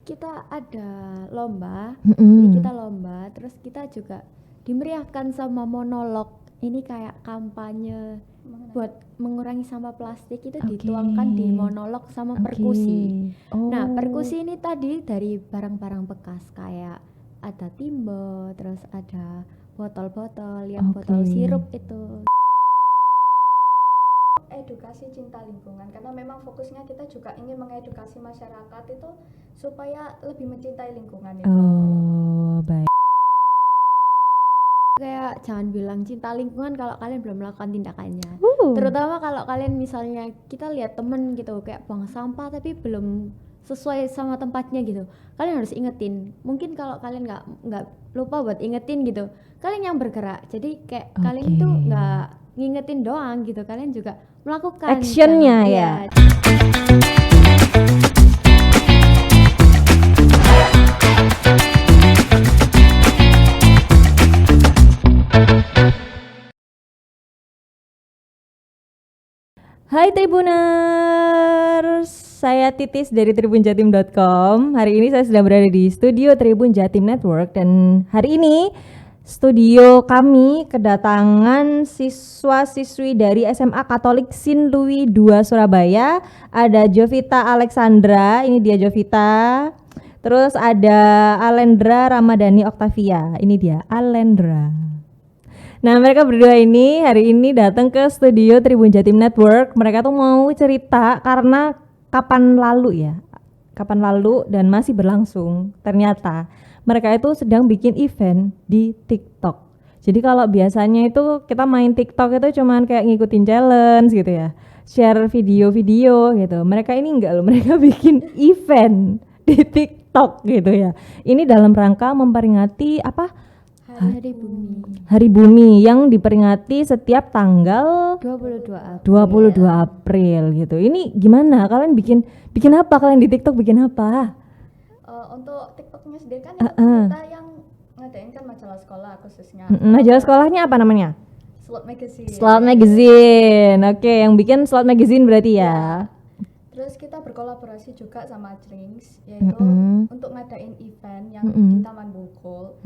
Kita ada lomba, jadi Mm-mm. kita lomba, terus kita juga dimeriahkan sama monolog. Ini kayak kampanye buat mengurangi sampah plastik itu Oke. dituangkan di monolog sama Oke. perkusi. Nah, Oh. perkusi ini tadi dari barang-barang bekas kayak ada timbel, terus ada botol-botol yang botol Oke. sirup itu. Edukasi cinta lingkungan, karena memang fokusnya kita juga ingin mengedukasi masyarakat itu supaya lebih mencintai lingkungan itu. Oh, baik. Kayak jangan bilang cinta lingkungan kalau kalian belum melakukan tindakannya. Uh. Terutama kalau kalian misalnya kita lihat temen gitu kayak buang sampah tapi belum sesuai sama tempatnya gitu, kalian harus ingetin. Mungkin kalau kalian nggak lupa buat ingetin gitu, kalian yang bergerak. Jadi kayak kalian Oke. tuh nggak ngingetin doang gitu, kalian juga melakukan Actionnya jangan- ya. Iya. Hai Tribuners, saya Titis dari tribunjatim.com. Hari ini saya sedang berada di studio Tribun Jatim Network dan hari ini studio kami kedatangan siswa-siswi dari SMA Katolik Sin Louis II Surabaya. Ada Jovita Alexandra, ini dia Jovita. Terus ada Alendra Ramadhani Octavia, ini dia Alendra. Nah, mereka berdua ini hari ini datang ke studio Tribun Jatim Network. Mereka tuh mau cerita karena kapan lalu dan masih berlangsung. Ternyata mereka itu sedang bikin event di TikTok. Jadi kalau biasanya itu kita main TikTok itu cuman kayak ngikutin challenge gitu ya, share video-video gitu. Mereka ini enggak loh, mereka bikin event di TikTok gitu ya. Ini dalam rangka memperingati apa? Hari Bumi Hari Bumi yang diperingati setiap tanggal 22 April. 22 April gitu. Ini gimana? Kalian bikin apa? Kalian di TikTok bikin apa? Untuk TikToknya sendiri kan kita yang ngadain kan majalah sekolah khususnya. Majalah sekolahnya apa namanya? Slot Magazine. Slot Magazine. Oke, yang bikin Slot Magazine berarti ya. Terus kita berkolaborasi juga sama Drinks, yaitu untuk ngadain event yang di Taman Bungkul.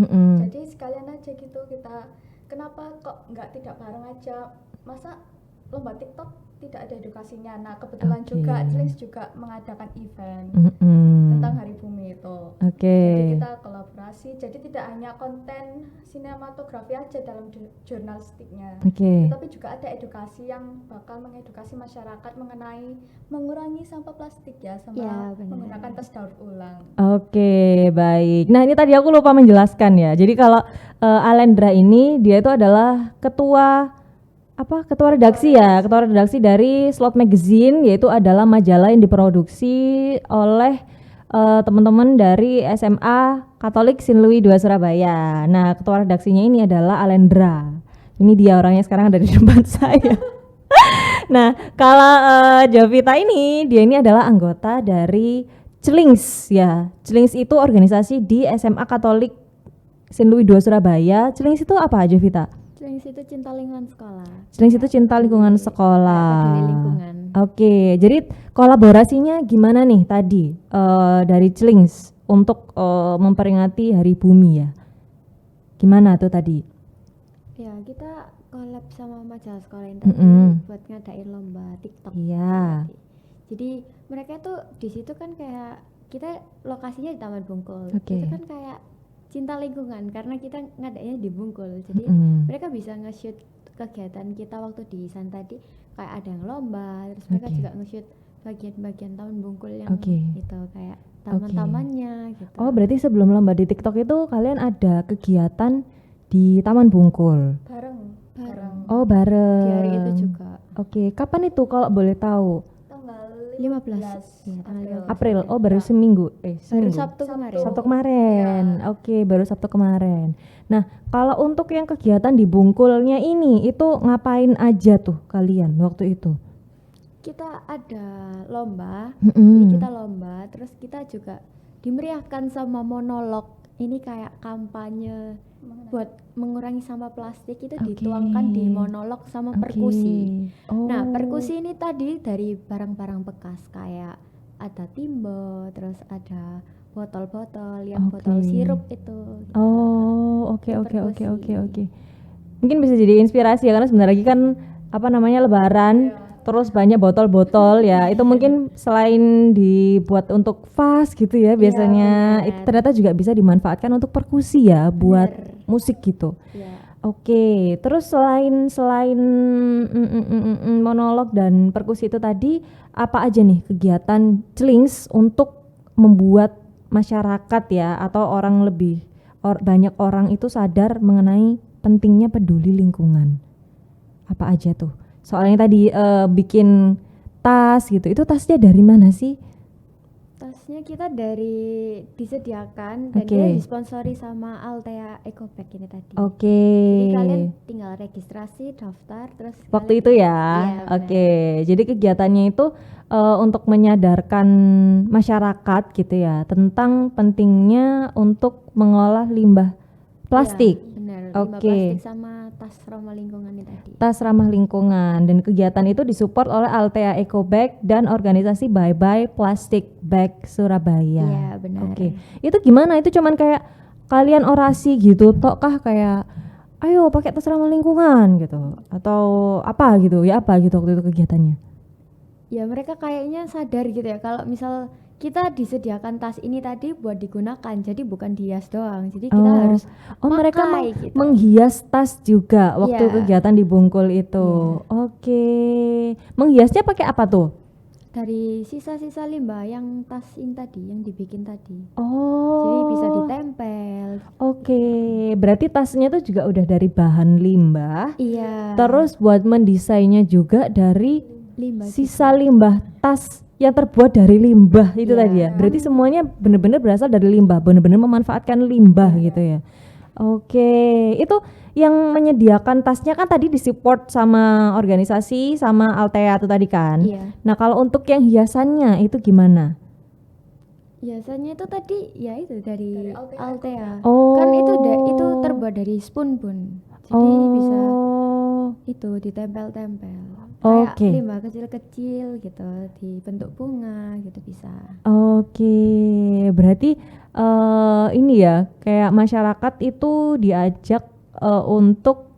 Jadi sekalian aja gitu kita, kenapa kok tidak bareng aja? Masa lomba TikTok tidak ada edukasinya? Nah kebetulan juga Drinks juga mengadakan event tentang Hari Bumi itu. Jadi kita kolaborasi, jadi tidak hanya konten sinematografi aja dalam jurnalistiknya, tapi juga ada edukasi yang bakal mengedukasi masyarakat mengenai mengurangi sampah plastik ya, sama menggunakan tas daur ulang. Oke, baik. Nah ini tadi aku lupa menjelaskan ya. Jadi kalau Alendra ini dia itu adalah ketua redaksi ya, ketua redaksi dari Slot Magazine, yaitu adalah majalah yang diproduksi oleh teman-teman dari SMA Katolik Sin Louis II Surabaya. Nah, ketua redaksinya ini adalah Alendra. Ini dia orangnya sekarang ada di depan saya. Nah, kalau Jovita ini, dia ini adalah anggota dari Celings ya. Celings itu organisasi di SMA Katolik Sin Louis II Surabaya. Celings itu apa, Jovita? Celings itu cinta lingkungan sekolah. Celings itu cinta lingkungan sekolah. Peduli lingkungan. Oke, jadi kolaborasinya gimana nih tadi dari Celings untuk memperingati Hari Bumi ya? Gimana tuh tadi? Ya, kita collab sama majalah sekolah yang tadi buat ngadain lomba TikTok. Iya. Jadi mereka tuh di situ kan kayak kita lokasinya di Taman Bungkul. Oke. Itu kan kayak cinta lingkungan karena kita ngadainnya di Bungkul. Jadi mereka bisa nge-shoot kegiatan kita waktu di sana tadi, kayak ada yang lomba, terus mereka juga nge-shoot bagian-bagian Taman Bungkul yang itu kayak taman-tamannya gitu. Oh, berarti sebelum lomba di TikTok itu kalian ada kegiatan di Taman Bungkul? Bareng. Oh, bareng. Di hari itu juga. Oke, kapan itu kalau boleh tahu? Tanggal 15 ya, tanggal 15 April. Oh, baru seminggu. Baru Sabtu kemarin. Sabtu kemarin. Ya. Oke, baru Sabtu kemarin. Nah, kalau untuk yang kegiatan di Bungkulnya ini, itu ngapain aja tuh kalian waktu itu? Kita ada lomba, jadi kita lomba, terus kita juga dimeriahkan sama monolog. Ini kayak kampanye buat mengurangi sampah plastik itu dituangkan di monolog sama perkusi. Nah, perkusi ini tadi dari barang-barang bekas kayak ada timbel, terus ada botol-botol, yang botol sirup itu. Gitu. Oh, oke. Mungkin bisa jadi inspirasi ya, karena sebentar lagi kan Lebaran, terus banyak botol-botol ya. Itu mungkin selain dibuat untuk vas gitu ya biasanya, itu ternyata juga bisa dimanfaatkan untuk perkusi ya, buat musik gitu. Oke, terus selain monolog dan perkusi itu tadi, apa aja nih kegiatan Celings untuk membuat masyarakat ya atau orang banyak orang itu sadar mengenai pentingnya peduli lingkungan? Apa aja tuh? Soalnya tadi bikin tas gitu, itu tasnya dari mana sih? Tasnya kita disediakan dan dia disponsori sama Altea Ecobag ini tadi. Jadi kalian tinggal registrasi, daftar, terus waktu itu ya. Jadi kegiatannya itu untuk menyadarkan masyarakat gitu ya tentang pentingnya untuk mengolah limbah plastik. Limbah plastik sama tas ramah lingkungan ini tadi. Tas ramah lingkungan, dan kegiatan itu disupport oleh Altea Ecobag dan organisasi Bye Bye Plastic Bag Surabaya. Iya, benar. Itu gimana? Itu cuman kayak kalian orasi gitu tok kah, kayak ayo pakai tas ramah lingkungan gitu atau apa gitu ya, apa gitu waktu itu kegiatannya? Ya mereka kayaknya sadar gitu ya kalau misal kita disediakan tas ini tadi buat digunakan, jadi bukan dihias doang, jadi kita harus mereka gitu. menghias tas juga waktu kegiatan di Bungkul itu. Menghiasnya pakai apa tuh? Dari sisa-sisa limbah yang tas ini tadi, yang dibikin tadi. Jadi bisa ditempel. Berarti tasnya tuh juga udah dari bahan limbah. Iya. Terus buat mendesainnya juga dari sisa limbah tas yang terbuat dari limbah itu tadi ya. Berarti semuanya benar-benar berasal dari limbah, benar-benar memanfaatkan limbah gitu ya. Itu yang menyediakan tasnya kan tadi disupport sama organisasi sama Altea itu tadi kan. Nah, kalau untuk yang hiasannya itu gimana? Hiasannya itu tadi ya itu dari Altea. Kan itu terbuat dari spoon bun. Jadi bisa itu ditempel-tempel. Kayak limbah kecil-kecil gitu, dibentuk bunga gitu bisa. Berarti ini ya, kayak masyarakat itu diajak untuk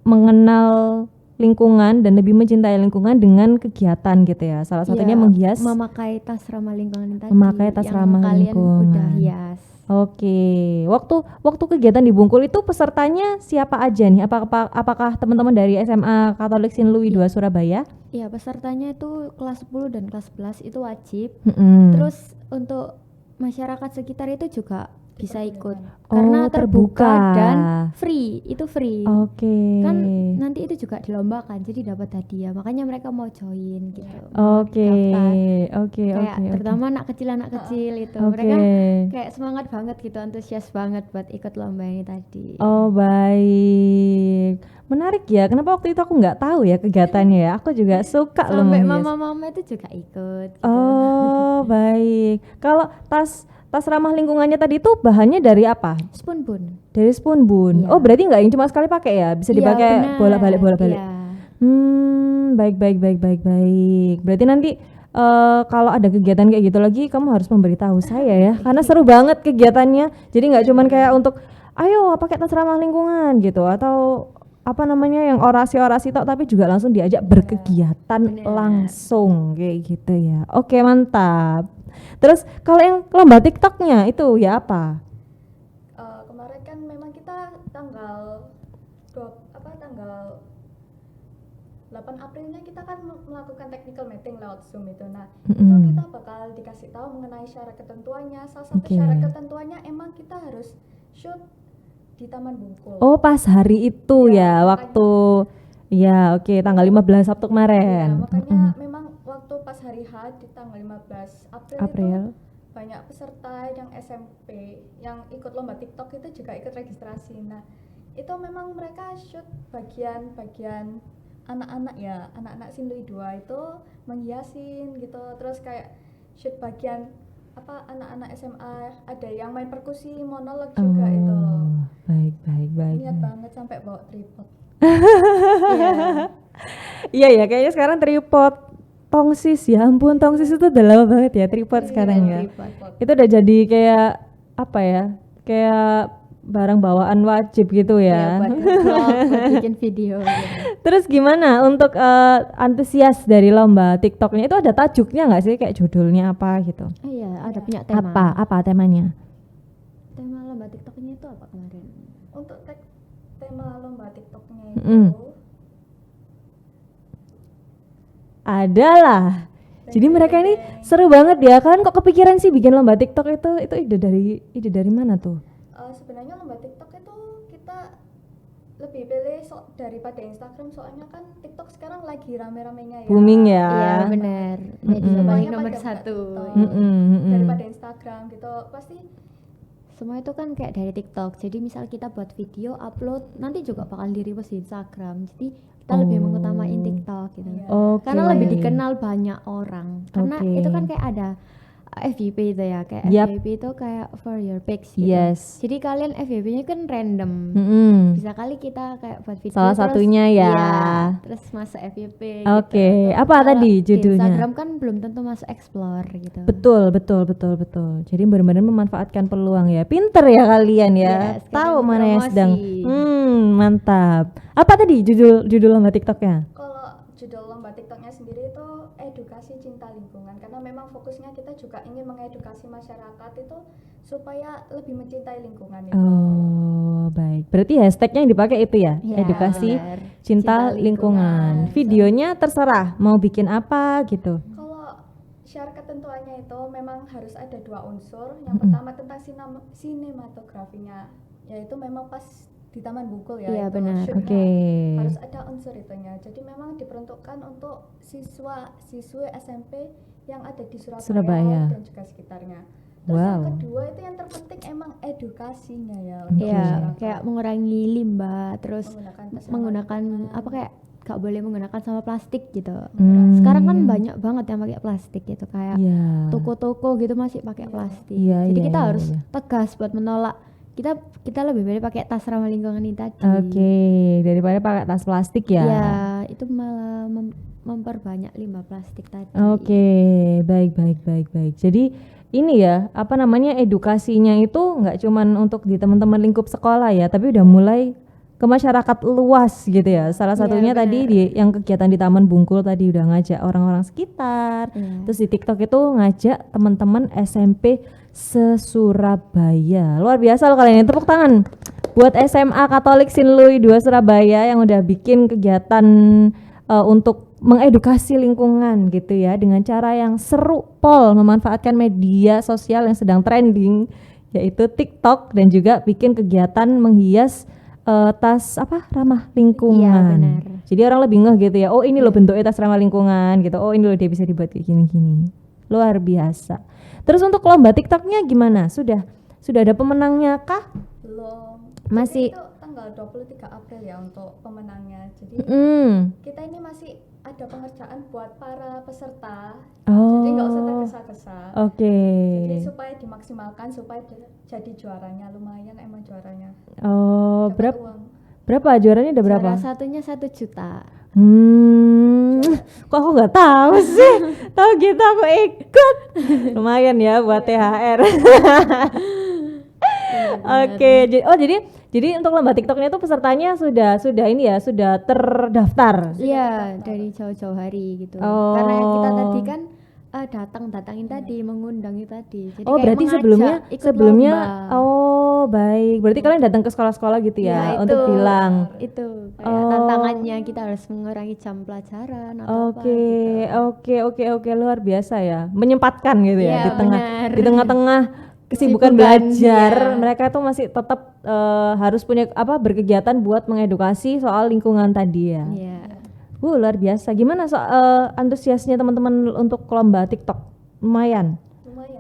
mengenal lingkungan dan lebih mencintai lingkungan dengan kegiatan gitu ya. Salah satunya menghias, memakai tas ramah lingkungan tadi. Memakai tas ramah lingkungan. Udah hias. Waktu kegiatan di Bungkul itu pesertanya siapa aja nih? Apakah teman-teman dari SMA Katolik Sin Louis II Surabaya? Iya, pesertanya itu kelas 10 dan kelas 11 itu wajib. Terus untuk masyarakat sekitar itu juga bisa ikut karena terbuka dan free. Kan nanti itu juga dilombakan, jadi dapat hadiah, makanya mereka mau join gitu. Terutama anak kecil itu mereka kayak semangat banget gitu, antusias banget buat ikut lomba ini tadi. Baik, menarik ya. Kenapa waktu itu aku nggak tahu ya kegiatannya ya? Aku juga suka loh. Sampai mama-mama itu juga ikut gitu. Baik. Kalau tas ramah lingkungannya tadi itu bahannya dari apa? Spoon bun. Dari spoon bun. Berarti nggak yang cuma sekali pakai ya? Bisa dipakai bolak-balik. Baik. Berarti nanti kalau ada kegiatan kayak gitu lagi, kamu harus memberitahu saya ya, karena seru banget kegiatannya. Jadi nggak cuman kayak untuk ayo pakai tas ramah lingkungan gitu, atau yang orasi-orasi tok, tapi juga langsung diajak berkegiatan langsung kayak gitu ya. Oke, mantap. Terus kalau yang lomba TikToknya itu ya apa? Kemarin kan memang kita tanggal 8 Aprilnya kita kan melakukan technical meeting lewat Zoom itu. Nah, itu kita bakal dikasih tahu mengenai syarat ketentuannya. Salah satu syarat ketentuannya emang kita harus shoot di Taman Bungkul. Pas hari itu ya, waktu tanggal 15 Sabtu kemarin. Makanya memang waktu pas hari H di tanggal 15 April. Itu banyak peserta yang SMP yang ikut lomba TikTok itu juga ikut registrasi. Nah, itu memang mereka shoot bagian anak-anak Sin Louis II itu menghiasin gitu, terus kayak shoot bagian anak-anak SMA, ada yang main perkusi, monolog juga itu. Baik. Niat banget sampai bawa tripod. Iya ya, kayaknya sekarang tripod tongsis, ya ampun, tongsis itu udah lama banget ya, tripod sekarang ya. Tripod. Itu udah jadi kayak apa ya, kayak barang bawaan wajib gitu Ya, ya. buat vlog, buat bikin video gitu. Terus gimana untuk antusias dari lomba TikToknya itu, ada tajuknya nggak sih, kayak judulnya apa gitu? Oh iya, ada punya tema. Apa temanya? Tema lomba TikToknya itu apa kemarin? Untuk tema lomba TikToknya itu Ada lah. Jadi mereka ini seru banget ya. Kalian kok kepikiran sih bikin lomba TikTok itu? Itu ide dari mana tuh? sebenarnya lomba TikTok itu kita lebih pilih daripada Instagram, soalnya kan TikTok sekarang lagi rame-ramenya ya. Booming ya. Iya benar. Media paling Semuanya nomor pada buka 1. TikTok. Daripada Instagram gitu pasti Semua itu kan kayak dari TikTok. Jadi misal kita buat video, upload, nanti juga bakal di-repost di Instagram. Jadi kita lebih mengutamain TikTok gitu. Iya. Oke. Karena lebih dikenal banyak orang. Karena Oke. itu kan kayak ada FYP itu ya, kayak Yap. FYP itu kayak for your page gitu. Yes. Jadi kalian FYP-nya kan random. Bisa kali kita kayak buat video Salah terus, satunya ya. iya, terus masuk FYP Oke. gitu. Apa Kalau tadi di judulnya? Instagram kan belum tentu masuk explore gitu. Betul. Jadi benar-benar memanfaatkan peluang ya. Pinter ya kalian ya. Yes, Tahu kadang mana yang promosi. sedang. Mantap. Apa tadi judul lomba TikToknya? kalau judul lomba TikToknya sendiri itu edukasi cinta lingkungan, karena memang fokusnya kita juga ingin mengedukasi masyarakat itu supaya lebih mencintai lingkungan itu. Oh, baik. Berarti hashtagnya yang dipakai itu ya, Ya, edukasi benar. cinta Cinta lingkungan. lingkungan. Videonya terserah mau bikin apa gitu. Kalau syarat ketentuannya itu memang harus ada 2 unsur. Yang pertama tentang sinematografinya, yaitu memang pas di Taman Bungkul ya. Iya, itu benar. shootnya Oke. harus ada unsur itunya. Jadi memang diperuntukkan untuk siswi SMP yang ada di Surabaya. dan juga sekitarnya. Terus Wow. yang kedua itu yang terpenting emang edukasinya ya untuk Iya, masyarakat. kayak mengurangi limbah, terus Menggunakan tas ramah menggunakan lingkungan. apa kayak gak boleh menggunakan sampah plastik gitu. Hmm. Sekarang kan banyak banget yang pakai plastik gitu, kayak Iya. toko-toko gitu masih pakai plastik. Iya, Jadi iya, kita iya, harus iya. tegas buat menolak. Kita lebih baik pakai tas ramah lingkungan ini tadi. Oke, daripada pakai tas plastik ya. Iya, itu malah memperbanyak limbah plastik tadi. Oke, baik. Jadi ini ya, apa namanya, edukasinya itu nggak cuman untuk di teman-teman lingkup sekolah ya, tapi udah mulai ke masyarakat luas gitu ya. Salah Iya, satunya tadi benar. yang kegiatan di Taman Bungkul tadi udah ngajak orang-orang sekitar. Iya. Terus di TikTok itu ngajak teman-teman SMP se-Surabaya. Luar biasa loh kalian, tepuk tangan buat SMA Katolik Sinlui 2 Surabaya yang udah bikin kegiatan untuk mengedukasi lingkungan gitu ya, dengan cara yang seru pol, memanfaatkan media sosial yang sedang trending yaitu TikTok, dan juga bikin kegiatan menghias tas ramah lingkungan. Iya, benar. Jadi orang lebih ngeh gitu ya, oh ini loh bentuknya tas ramah lingkungan gitu, oh ini loh dia bisa dibuat kayak gini-gini. Luar biasa. Terus untuk lomba TikToknya gimana? Sudah ada pemenangnya kah? Belum. Masih- Jadi itu tanggal 23 April ya untuk pemenangnya. Jadi kita ini masih ada pengerjaan buat para peserta. Oh. Jadi nggak usah tergesa-gesa. Oke. Jadi supaya dimaksimalkan, supaya jadi juaranya, lumayan emang juaranya. Oh, Dapat berapa? uang. Berapa juaranya, udah berapa? Juara satunya 1 juta. Kok aku nggak tahu sih? Tahu gitu aku ikut. Lumayan ya buat THR. Oke, jadi untuk lomba TikToknya itu pesertanya sudah ini ya, sudah terdaftar. Iya, dari jauh-jauh hari gitu. Oh. Karena kita tadi kan datangin tadi, mengundang itu tadi. Jadi Oh, kayak berarti mengajak ikut sebelumnya lomba. oh, baik. Berarti kalian datang ke sekolah-sekolah gitu ya, Iya, untuk itu. bilang. Itu kayak Oh. tantangannya kita harus mengurangi jam pelajaran atau apa gitu. Oke, luar biasa ya. Menyempatkan gitu ya, Iya, benar. di tengah-tengah kesibukan Kesibukan, belajar, iya. mereka tuh masih tetap harus punya berkegiatan buat mengedukasi soal lingkungan tadi ya. Iya. Luar biasa. Gimana antusiasnya teman-teman untuk lomba TikTok? Lumayan. Lumayan.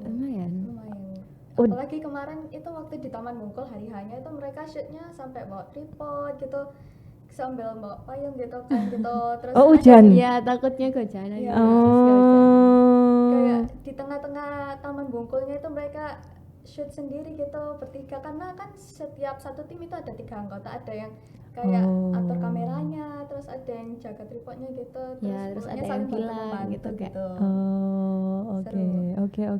Oh. Apalagi kemarin itu waktu di Taman Bungkul hari hanya itu mereka shootnya sampai bawa tripod gitu, sambil bawa payung gitu kan gitu. Terus Oh, ada hujan. Iya, takutnya kehujanan Iya. gitu. Terus kehujanan. kayak di tengah-tengah Taman Bungkulnya itu mereka shoot sendiri gitu bertiga, karena kan setiap satu tim itu ada 3 anggota, ada yang kayak atur kameranya, terus ada yang jaga tripodnya gitu, terus ada pokoknya yang saling bilang bantu-bantu gitu kayak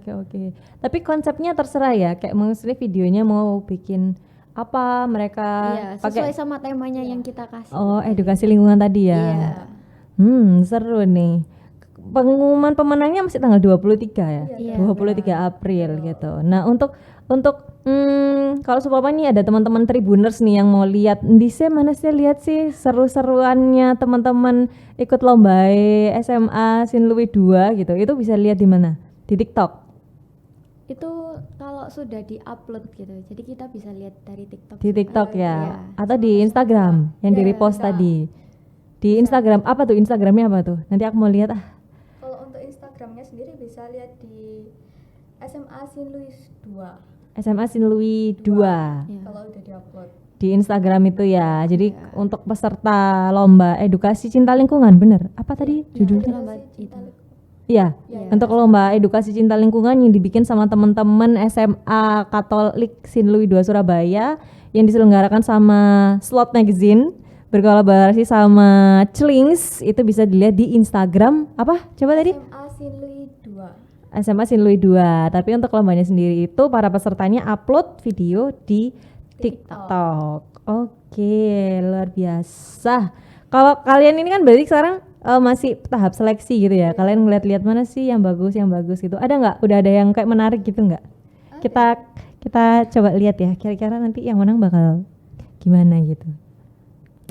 Oke. Tapi konsepnya terserah ya, kayak maksudnya videonya mau bikin apa mereka sesuai sama temanya yang kita kasih. Edukasi lingkungan tadi ya. Seru nih. Pengumuman pemenangnya masih tanggal 23 ya. 23 April gitu. Nah, untuk kalau supaya nih ada teman-teman Tribuners nih yang mau lihat mana sih lihat sih seru-seruannya teman-teman ikut lomba SMA Sin Louis 2 gitu. Itu bisa lihat di mana? Di TikTok. Itu kalau sudah di-upload gitu. Jadi kita bisa lihat dari TikTok. Di TikTok ya. Atau di Instagram yang di-repost tadi. Di Instagram apa tuh? Instagramnya apa tuh? Nanti aku mau lihat Kalau untuk Instagramnya sendiri bisa lihat di SMA Sin Louis 2. SMA Sin Louis 2. Kalau udah di-upload. Di Instagram itu ya. Jadi untuk peserta lomba edukasi cinta lingkungan, bener? Apa tadi judulnya? Lomba itu. Iya, untuk lomba edukasi cinta lingkungan yang dibikin sama teman-teman SMA Katolik Sin Louis 2 Surabaya yang diselenggarakan sama Slot Magazine berkolaborasi sama Chlings. Itu bisa dilihat di Instagram apa? Coba tadi? SMA Sin Louis 2. SMA Sin Louis 2. Tapi untuk lombanya sendiri itu para pesertanya upload video di TikTok. Oke, luar biasa. Kalau kalian ini kan berarti sekarang masih tahap seleksi gitu ya. Kalian ngeliat-liat mana sih yang bagus gitu. Ada nggak? Udah ada yang kayak menarik gitu nggak? Kita coba lihat ya. Kira-kira nanti yang menang bakal gimana gitu.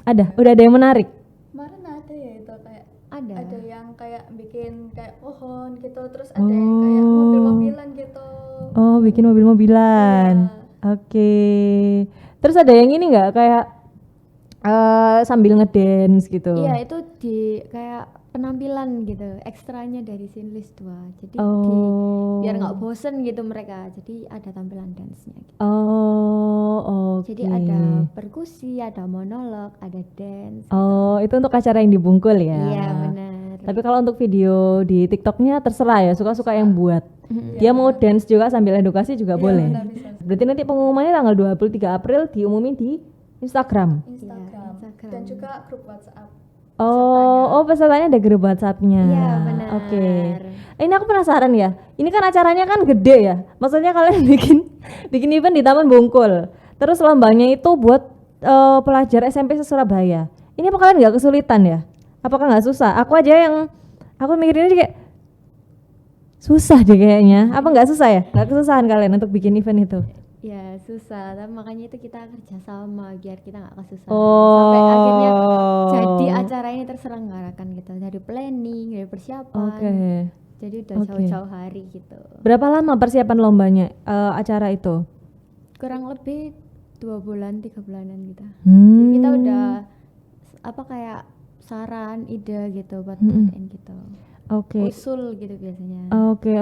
Udah ada yang menarik. Kemarin ada ya itu kayak ada yang kayak bikin kayak pohon gitu, terus ada yang kayak mobil-mobilan gitu. Oh, bikin mobil-mobilan. Oke. Terus ada yang ini nggak kayak sambil ngedance gitu. Iya, itu di kayak penampilan gitu, ekstranya dari Sin Louis 2. Jadi biar nggak bosen gitu mereka. Jadi ada tampilan dance-nya gitu. Oke. Jadi ada perkusi, ada monolog, ada dance. Itu untuk acara yang dibungkul ya. Iya, benar. Tapi kalau untuk video di TikToknya terserah ya, suka-suka yang buat. Dia mau dance juga sambil edukasi juga boleh. Benar, Berarti nanti pengumumannya tanggal 23 April diumumin di Instagram. Dan juga grup WhatsApp. Pesertanya ada grup WhatsApp-nya. Iya, benar. Oke. Ini aku penasaran ya. Ini kan acaranya kan gede ya. Maksudnya kalian bikin event di Taman Bungkul. Terus lombanya itu buat pelajar SMP se-Surabaya. Ini apa kalian nggak kesulitan ya? Apakah nggak susah? Aku mikirin aja kayak susah deh kayaknya. Apa nggak susah ya? Nggak kesusahan kalian untuk bikin event itu? Ya susah, tapi makanya itu kita kerja sama biar kita nggak kesusahan sampai akhirnya jadi acara ini terselenggarakan gitu, dari planning, dari persiapan. Jadi udah jauh-jauh hari gitu. Berapa lama persiapan lombanya acara itu? Kurang lebih 2 bulan 3 bulanan gitu. Jadi kita udah kayak saran, ide gitu buat ngadain gitu. Usul gitu biasanya. Oke.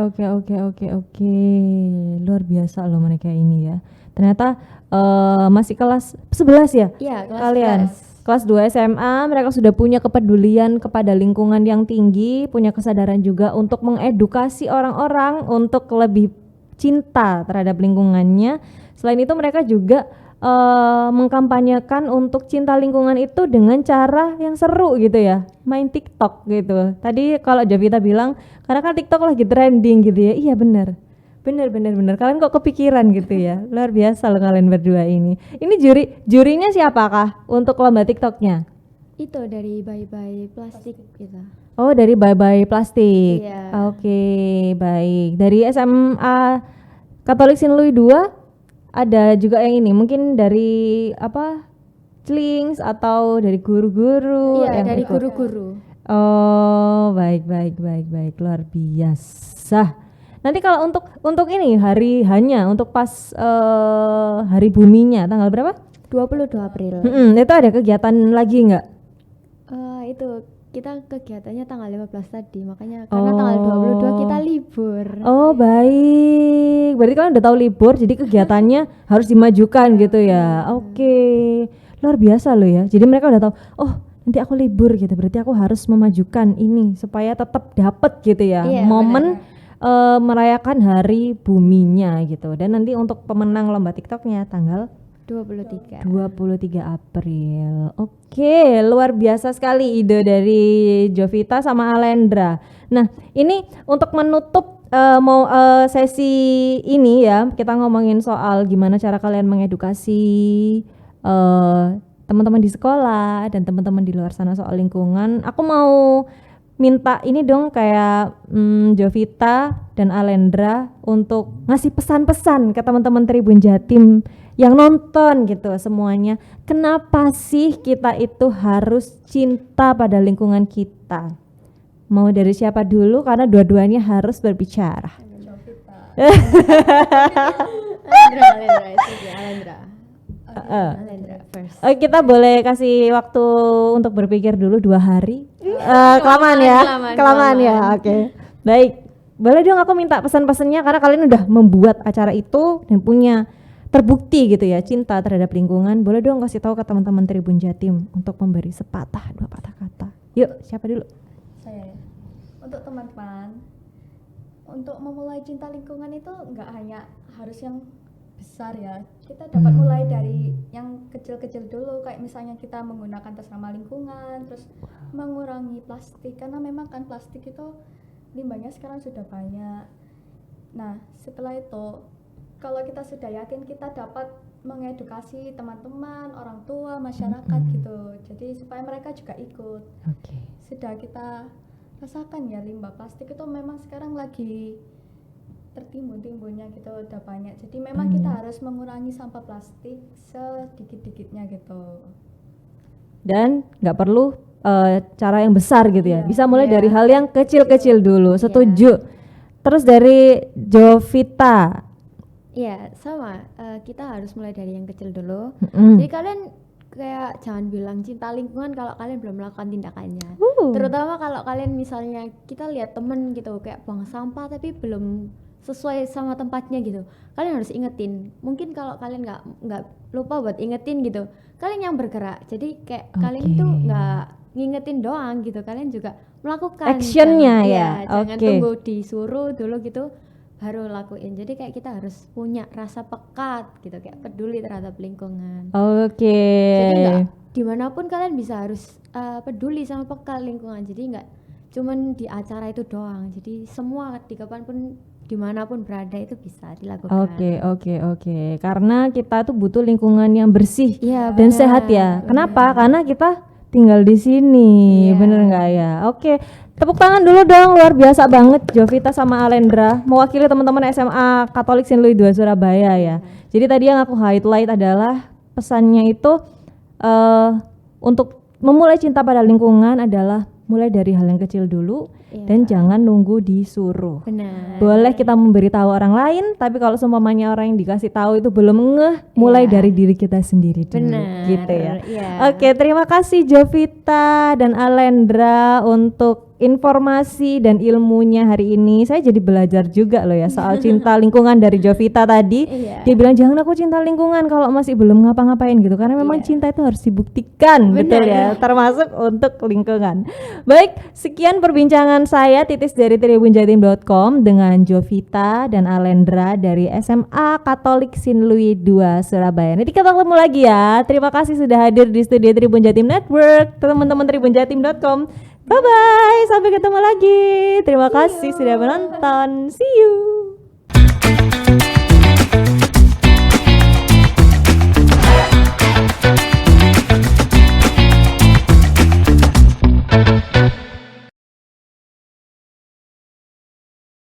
Luar biasa loh mereka ini ya. Ternyata masih kelas 11 ya? Iya, kelas kalian. 11. Kelas 2 SMA mereka sudah punya kepedulian kepada lingkungan yang tinggi, punya kesadaran juga untuk mengedukasi orang-orang untuk lebih cinta terhadap lingkungannya. Selain itu mereka juga mengkampanyekan untuk cinta lingkungan itu dengan cara yang seru gitu ya, main TikTok gitu. Tadi kalau Javita bilang karena kan TikTok lagi trending gitu ya. Iya benar. Kalian kok kepikiran gitu ya. Luar biasa loh kalian berdua ini. Ini jurinya siapakah untuk lomba TikToknya? Itu dari Bye Bye Plastik gitu. Oh, dari Bye Bye Plastik. Iya. Oke, baik. Dari SMA Katolik Sin Louis 2 ada juga yang ini, mungkin dari Chlings atau dari guru-guru? Iya, dari guru-guru. Oh, baik, luar biasa. Nanti kalau untuk ini untuk pas hari buminya tanggal berapa? 22 April. Itu ada kegiatan lagi nggak? Itu kita kegiatannya tanggal 15 tadi, makanya karena tanggal 22 kita libur. Oh baik, berarti kalian udah tahu libur, jadi kegiatannya harus dimajukan gitu ya. Oke, luar biasa loh ya. Jadi mereka udah tahu, oh nanti aku libur gitu, berarti aku harus memajukan ini supaya tetap dapet gitu ya, momen merayakan hari buminya gitu. Dan nanti untuk pemenang lomba TikToknya tanggal 23 April. Oke, luar biasa sekali ide dari Jovita sama Alendra. Nah, ini untuk menutup sesi ini ya, kita ngomongin soal gimana cara kalian mengedukasi teman-teman di sekolah dan teman-teman di luar sana soal lingkungan. Aku mau minta ini dong kayak Jovita dan Alendra untuk ngasih pesan-pesan ke teman-teman Tribun Jatim yang nonton gitu semuanya. Kenapa sih kita itu harus cinta pada lingkungan kita? Mau dari siapa dulu? Karena dua-duanya harus berbicara. Alendra first. Kita boleh kasih waktu untuk berpikir dulu 2 hari. Kelamaan ya. Oke. Baik. Boleh dong aku minta pesan-pesannya karena kalian udah membuat acara itu dan punya terbukti gitu ya cinta terhadap lingkungan. Boleh dong kasih tahu ke teman-teman Tribun Jatim untuk memberi sepatah 2 patah kata. Yuk, siapa dulu? Saya. Untuk teman-teman, untuk memulai cinta lingkungan itu nggak hanya harus yang besar ya. Kita dapat mulai dari yang kecil-kecil dulu, kayak misalnya kita menggunakan tas ramah lingkungan, terus mengurangi plastik karena memang kan plastik itu limbahnya sekarang sudah banyak. Nah, setelah itu kalau kita sudah yakin, kita dapat mengedukasi teman-teman, orang tua, masyarakat gitu. Jadi supaya mereka juga ikut. Sudah kita rasakan ya limbah plastik itu memang sekarang lagi tertimbun-timbunnya gitu, udah banyak. Jadi memang kita harus mengurangi sampah plastik sedikit-dikitnya gitu. Dan nggak perlu cara yang besar gitu ya. Iya, Bisa mulai iya. dari hal yang kecil-kecil dulu. Setuju. Terus dari Jovita. Iya, sama. Kita harus mulai dari yang kecil dulu. Jadi kalian kayak jangan bilang cinta lingkungan kalau kalian belum melakukan tindakannya. Terutama kalau kalian misalnya kita lihat temen gitu kayak buang sampah tapi belum sesuai sama tempatnya gitu. Kalian harus ingetin. Mungkin kalau kalian nggak lupa buat ingetin gitu, kalian yang bergerak. Jadi kayak kalian itu nggak ngingetin doang gitu. Kalian juga melakukan Actionnya ya. Jangan tunggu disuruh dulu gitu baru lakuin. Jadi kayak kita harus punya rasa pekat gitu, kayak peduli terhadap lingkungan. Jadi nggak dimanapun kalian bisa harus peduli sama peka lingkungan. Jadi nggak cuman di acara itu doang. Jadi semua di kapanpun dimanapun berada itu bisa dilakukan. Oke. Karena kita tuh butuh lingkungan yang bersih Iya, dan benar, sehat ya. benar. Kenapa? Karena kita tinggal di sini. Iya. Bener nggak ya? Oke. Tepuk tangan dulu dong, luar biasa banget Jovita sama Alendra mewakili teman-teman SMA Katolik Saint Louis 2 Surabaya ya. Jadi tadi yang aku highlight adalah pesannya itu untuk memulai cinta pada lingkungan adalah mulai dari hal yang kecil dulu dan jangan nunggu disuruh. Benar. Boleh kita memberitahu orang lain, tapi kalau seumpamanya orang yang dikasih tahu itu belum ngeh, mulai dari diri kita sendiri dulu. Benar. Gitu ya. Iya. Oke, terima kasih Jovita dan Alendra untuk informasi dan ilmunya hari ini. Saya jadi belajar juga loh ya soal cinta lingkungan dari Jovita tadi. Iya. Dia bilang jangan aku cinta lingkungan kalau masih belum ngapa-ngapain gitu, karena memang cinta itu harus dibuktikan. Benar. Betul ya, termasuk untuk lingkungan. Baik, sekian perbincangan saya Titis dari tribunjatim.com dengan Jovita dan Alendra dari SMA Katolik Saint Louis 2 Surabaya. Nanti kita ketemu lagi ya. Terima kasih sudah hadir di studio Tribun Jatim Network, teman-teman tribunjatim.com. Bye bye, sampai ketemu lagi. Terima kasih sudah menonton. See you.